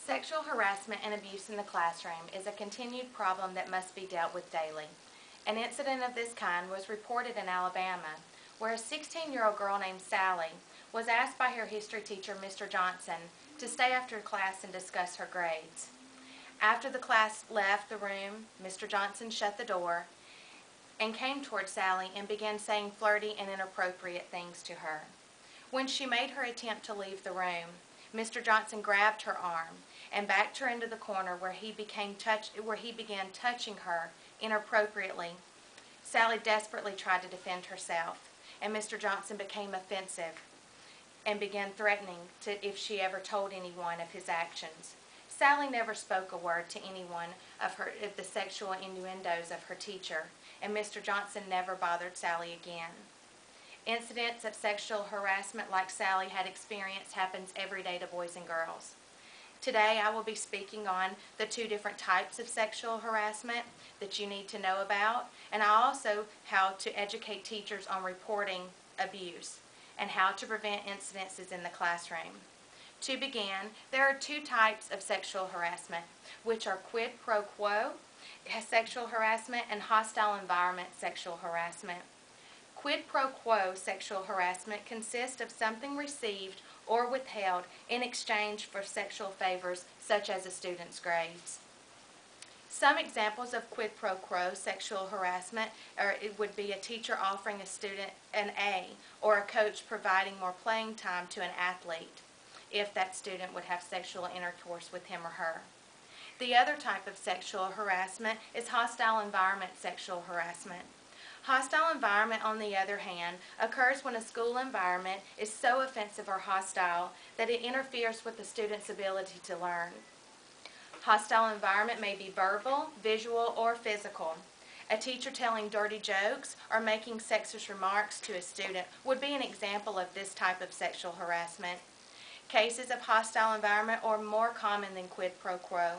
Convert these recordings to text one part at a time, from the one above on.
Sexual harassment and abuse in the classroom is a continued problem that must be dealt with daily. An incident of this kind was reported in Alabama, where a 16-year-old girl named Sally was asked by her history teacher, Mr. Johnson, to stay after class and discuss her grades. After the class left the room, Mr. Johnson shut the door and came toward Sally and began saying flirty and inappropriate things to her. When she made her attempt to leave the room, Mr. Johnson grabbed her arm and backed her into the corner where he began touching her inappropriately. Sally desperately tried to defend herself, and Mr. Johnson became offensive and began threatening if she ever told anyone of his actions. Sally never spoke a word to anyone of the sexual innuendos of her teacher, and Mr. Johnson never bothered Sally again. Incidents of sexual harassment like Sally had experienced happens every day to boys and girls. Today I will be speaking on the two different types of sexual harassment that you need to know about, and also how to educate teachers on reporting abuse and how to prevent incidences in the classroom. To begin, there are two types of sexual harassment, which are quid pro quo sexual harassment and hostile environment sexual harassment. Quid pro quo sexual harassment consists of something received or withheld in exchange for sexual favors, such as a student's grades. Some examples of quid pro quo sexual harassment would be a teacher offering a student an A, or a coach providing more playing time to an athlete if that student would have sexual intercourse with him or her. The other type of sexual harassment is hostile environment sexual harassment. Hostile environment, on the other hand, occurs when a school environment is so offensive or hostile that it interferes with the student's ability to learn. Hostile environment may be verbal, visual, or physical. A teacher telling dirty jokes or making sexist remarks to a student would be an example of this type of sexual harassment. Cases of hostile environment are more common than quid pro quo,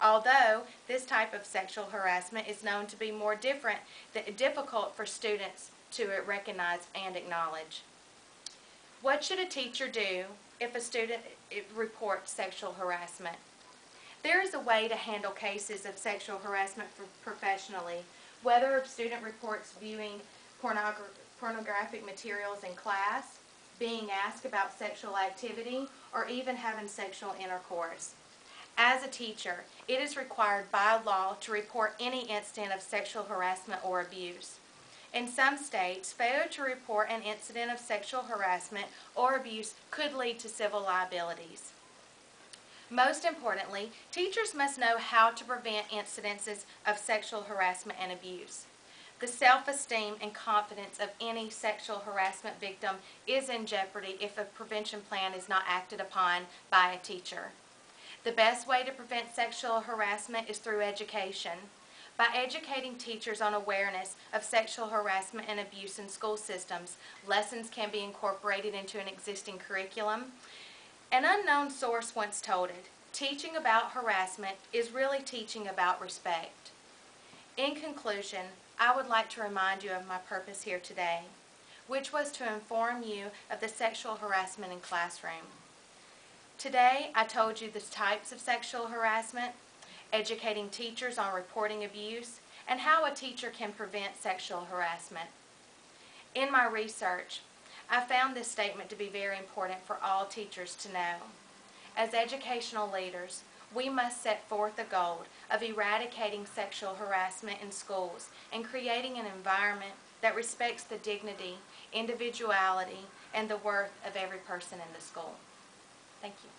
although this type of sexual harassment is known to be more difficult for students to recognize and acknowledge. What should a teacher do if a student reports sexual harassment? There is a way to handle cases of sexual harassment professionally, whether a student reports viewing pornographic materials in class, being asked about sexual activity, or even having sexual intercourse. As a teacher, it is required by law to report any incident of sexual harassment or abuse. In some states, failure to report an incident of sexual harassment or abuse could lead to civil liabilities. Most importantly, teachers must know how to prevent incidences of sexual harassment and abuse. The self-esteem and confidence of any sexual harassment victim is in jeopardy if a prevention plan is not acted upon by a teacher. The best way to prevent sexual harassment is through education. By educating teachers on awareness of sexual harassment and abuse in school systems, lessons can be incorporated into an existing curriculum. An unknown source once told it, teaching about harassment is really teaching about respect. In conclusion, I would like to remind you of my purpose here today, which was to inform you of the sexual harassment in classroom. Today, I told you the types of sexual harassment, educating teachers on reporting abuse, and how a teacher can prevent sexual harassment. In my research, I found this statement to be very important for all teachers to know. As educational leaders, we must set forth a goal of eradicating sexual harassment in schools and creating an environment that respects the dignity, individuality, and the worth of every person in the school. Thank you.